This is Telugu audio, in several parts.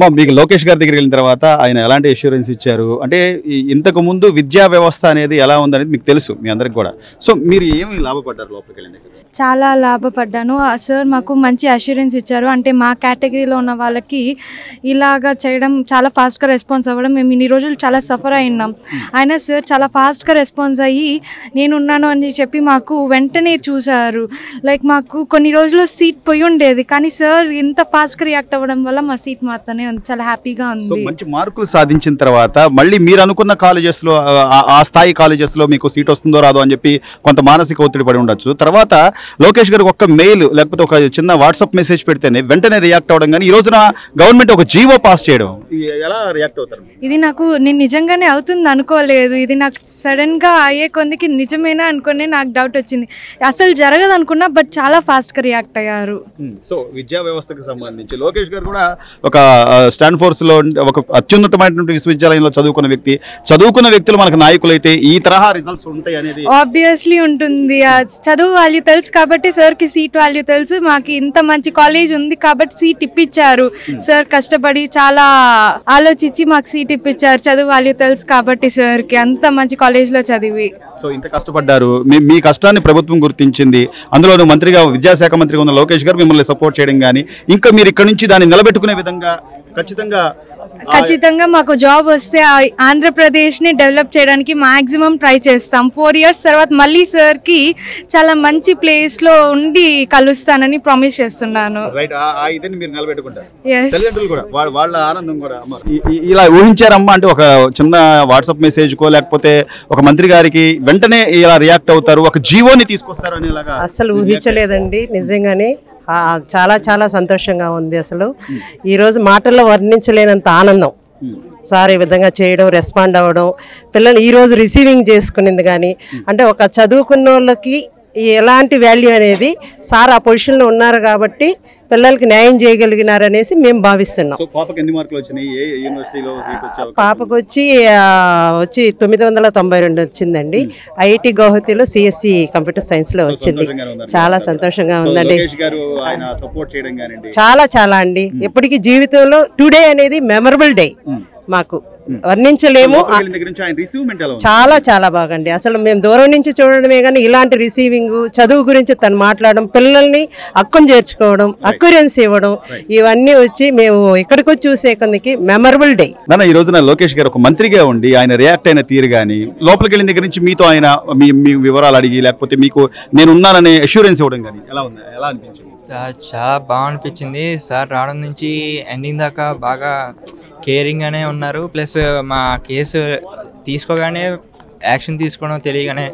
మీకు లోకేష్ గారి దగ్గరికి వెళ్ళిన తర్వాత ఆయన ఎలాంటి అష్యూరెన్స్ ఇచ్చారు అంటే ఇంతకు ముందు విద్యా వ్యవస్థ అనేది ఎలా ఉందనేది మీకు తెలుసు మీ అందరికి కూడా. సో మీరు ఏమి లాభపడ్డారు లోపలికి వెళ్ళిన దగ్గర? చాలా లాభపడ్డాను. సార్ మాకు మంచి అష్యూరెన్స్ ఇచ్చారు. అంటే మా కేటగిరీలో ఉన్న వాళ్ళకి ఇలాగా చేయడం చాలా ఫాస్ట్గా రెస్పాన్స్ అవ్వడం మేము ఇన్ని రోజులు చాలా సఫర్ అయినాం. అయినా సార్ చాలా ఫాస్ట్గా రెస్పాన్స్ అయ్యి నేనున్నాను అని చెప్పి మాకు వెంటనే చూశారు. లైక్ మాకు కొన్ని రోజులు సీట్ పోయి ఉండేది కానీ సార్ ఇంత ఫాస్ట్గా రియాక్ట్ అవ్వడం వల్ల మా సీట్ మాత్రమే చాలా హ్యాపీగా ఉంది. మంచి మార్కులు సాధించిన తర్వాత మళ్ళీ మీరు అనుకున్న కాలేజెస్లో ఆ స్థాయి కాలేజెస్లో మీకు సీట్ వస్తుందో రాదో అని చెప్పి కొంత మానసిక ఒత్తిడి పడి ఉండొచ్చు. తర్వాత లోకేష్ గారికి ఒక మెయిల్ లేకపోతే ఒక చిన్న వాట్సాప్ మెసేజ్ పెడితేనే వెంటనే రియాక్ట్ అవ్వడం కానీ ఈ రోజున గవర్నమెంట్ ఒక జీవో పాస్ చేయడం ఎలా రియాక్ట్ అవుతారు? ఇది నేను నిజంగానే అవుతుంది అనుకోలేదు. ఇది నాకు సడన్ గా అయ్యే కొందికి నిజమేనా అనుకునే నాకు డౌట్ వచ్చింది. అసలు జరగదు అనుకున్నా బట్ చాలా ఫాస్ట్ గా రియాక్ట్ అయ్యారు. సో విద్యా వ్యవస్థకు సంబంధించి లోకేష్ గారు కూడా ఒక స్టాన్ఫోర్డ్స్ లో ఒక అత్యున్నతమైనటువంటి విశ్వవిద్యాలయంలో చదువుకున్న వ్యక్తులు మనకు నాయకులు అయితే ఈ తరహా రిజల్ట్స్ ఉంటాయి అనేది ఆబ్వియస్లీ ఉంటుంది. చదువు వాల్యూ తెలుసు కాబట్టి సార్ కి సీట్ వాల్యూ తెలుసు. మాకు ఇంత మంచి కాలేజ్ ఉంది కాబట్టి సీట్ ఇప్పించారు. సార్ కష్టపడి చాలా ఆలోచించి మాకు సీట్ ఇప్పించారు. చదువు వాల్యూ తెలుసు కాబట్టి సార్ కి అంత మంచి కాలేజ్ లో చదివి. సో ఇంత కష్టపడ్డారు, మీ కష్టాన్ని ప్రభుత్వం గుర్తించింది. అందులో మంత్రిగా విద్యాశాఖ మంత్రిగా ఉన్న లోకేష్ గారు మిమ్మల్ని సపోర్ట్ చేయడం కానీ ఇంకా మీరు ఇక్కడ నుంచి దాన్ని నిలబెట్టుకునే విధంగా ఖచ్చితంగా మాకు జాబ్ వస్తే ఆంధ్రప్రదేశ్ ని డెవలప్ చేయడానికి మాక్సిమం ట్రై చేస్తాం. 4 years తర్వాత మళ్ళీ సార్ కి చాలా మంచి ప్లేస్ లో ఉండి కలుస్తానని ప్రామిస్ చేస్తున్నాను. వాళ్ళ ఆనందం కూడా ఇలా ఊహించారమ్మా అంటే ఒక చిన్న వాట్సాప్ మెసేజ్ కో లేకపోతే ఒక మంత్రి గారికి వెంటనే ఇలా రియాక్ట్ అవుతారు, ఒక జీవోని తీసుకొస్తారు అనేలాగా అసలు ఊహించలేదండి. నిజంగానే చాలా చాలా సంతోషంగా ఉంది. అసలు ఈరోజు మాటల్లో వర్ణించలేనంత ఆనందం సార్ ఈ విధంగా చేయడం, రెస్పాండ్ అవ్వడం, పిల్లలు ఈరోజు రిసీవింగ్ చేసుకునేది కానీ అంటే ఒక చదువుకున్న వాళ్ళకి ఎలాంటి వాల్యూ అనేది సార్ ఆ పొజిషన్లో ఉన్నారు కాబట్టి పిల్లలకి న్యాయం చేయగలిగినారు అనేసి మేము భావిస్తున్నాం. పాపకు వచ్చి 992 వచ్చిందండి. ఐఐటి గౌహతిలో సిఎస్సి కంప్యూటర్ సైన్స్ లో వచ్చింది. చాలా సంతోషంగా ఉందండి. చాలా చాలా అండి. ఎప్పటికీ జీవితంలో టుడే అనేది మెమరబుల్ డే మాకు వర్ణించలేము. చాలా చాలా బాగండి. అసలు మేము దూరం నుంచి చూడడమే కానీ ఇలాంటి రిసీవింగ్, చదువు గురించి తను మాట్లాడడం, పిల్లల్ని అక్కును చేర్చుకోవడం, అక్యూరెన్స్ ఇవ్వడం, ఇవన్నీ వచ్చి మేము ఇక్కడికి వచ్చి చూసే కొందికి మెమరబుల్ డే. ఈ రోజున లోకేష్ గారు ఒక మంత్రిగా ఉండి ఆయన రియాక్ట్ అయిన తీరు కానీ లోపలికి వెళ్ళిన దగ్గర నుంచి మీతో ఆయన మీ వివరాలు అడిగి లేకపోతే మీకు నేనున్నాననే అష్యూరెన్స్ ఇవ్వడం కానీ ఎలా అనిపించింది? చాలా బాగా అనిపించింది. సార్ రావడం నుంచి ఎండింగ్ దాకా బాగా కేరింగ్ గానే ఉన్నారు. ప్లస్ మా కేసు తీసుకోగానే యాక్షన్ తీసుకోవడం, తెలియగానే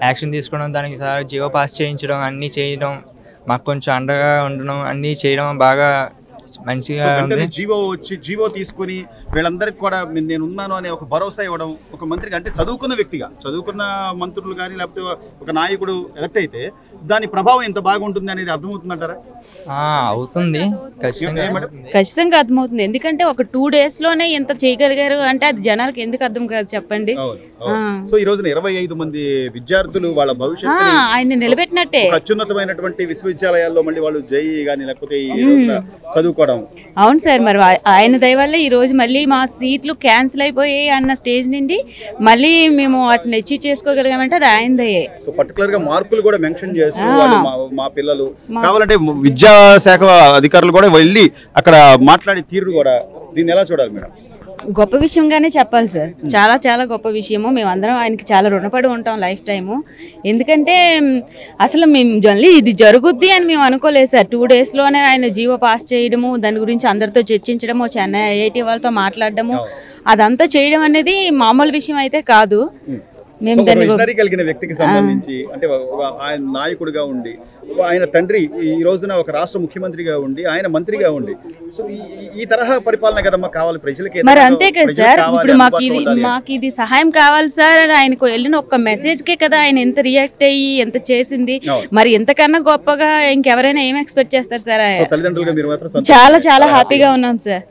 యాక్షన్ తీసుకోవడం, దానికి సార్ జీవో పాస్ చేయించడం, అన్నీ చేయడం, మాకు కొంచెం అండగా ఉండడం, అన్నీ చేయడం బాగా మంచిగా ఉంది. జీవో తీసుకుని వీళ్ళందరికీ కూడా నేను ఉన్నాను అనే ఒక భరోసా ఇవ్వడం ఒక మంత్రికి, అంటే చదువుకున్న మంత్రులు కానీ లేకపోతే ఒక నాయకుడు ఎలక్ట్ అయితే దాని ప్రభావం ఎంత బాగుంటుంది అనేది అర్థమవుతుందంటారా? అవుతుంది, ఖచ్చితంగా అర్థమవుతుంది. ఎందుకంటే ఒక 2 days లోనే ఎంత చేయగలిగారు అంటే అది జనాలకు ఎందుకు అర్థం కాదు చెప్పండి. సో ఈ రోజున 25 మంది విద్యార్థులు వాళ్ళ భవిష్యత్తు ఆయన నిలబెట్టినట్టే. అత్యున్నతమైనటువంటి విశ్వవిద్యాలయాల్లో మళ్ళీ వాళ్ళు జేఈ కానీ లేకపోతే చదువుకోవడం. అవును సార్, మరి ఆయన దయ వల్ల ఈ రోజు మళ్ళీ మా సీట్లు క్యాన్సిల్ అయిపోయాయి అన్న స్టేజ్ నుండి మళ్ళీ మేము వాటిని అచీవ్ చేసుకోగలిగామంటే అది ఆయన దయే. సో పర్టికులర్ గా మార్కులు కూడా మెన్షన్ చేస్తూ మా పిల్లలు కావాలంటే విద్యాశాఖ అధికారులు కూడా వెళ్ళి అక్కడ మాట్లాడే తీరు కూడా దీన్ని ఎలా చూడాలి మేడం? గొప్ప విషయంగానే చెప్పాలి సార్. చాలా చాలా గొప్ప విషయము. మేమందరం ఆయనకి చాలా రుణపడి ఉంటాం లైఫ్ టైము. ఎందుకంటే అసలు మేము ఇది జరుగుద్ది అని మేము అనుకోలేదు సార్. 2 days లోనే ఆయన జీవో పాస్ చేయడము, దాని గురించి అందరితో చర్చించడము, చెన్నై ఐఐటి వాళ్ళతో మాట్లాడడము, అదంతా చేయడం అనేది మామూలు విషయం అయితే కాదు. మేము కలిగిన వ్యక్తికి సంబంధించి అంటే ఆయన నాయకుడిగా ఉండి ఆయన తండ్రి ఈ రోజున ఒక రాష్ట్ర ముఖ్యమంత్రిగా ఉండి ఆయన మంత్రిగా ఉండి సో ఈ తరహా పరిపాలన కదమ్మా కావాలి ప్రజలకి. మరి అంతే కదా సార్. ఇప్పుడు మాకు ఇది సహాయం కావాలి సార్ అని ఆయనకు వెళ్ళిన ఒక్క మెసేజ్ కే కదా ఆయన ఎంత రియాక్ట్ అయ్యి ఎంత చేసింది. మరి ఎంతకన్నా గొప్పగా ఇంకెవరైనా ఏం ఎక్స్పెక్ట్ చేస్తారు సార్? తల్లిదండ్రులుగా మీరు మాత్రం చాలా చాలా హ్యాపీగా ఉన్నాం సార్.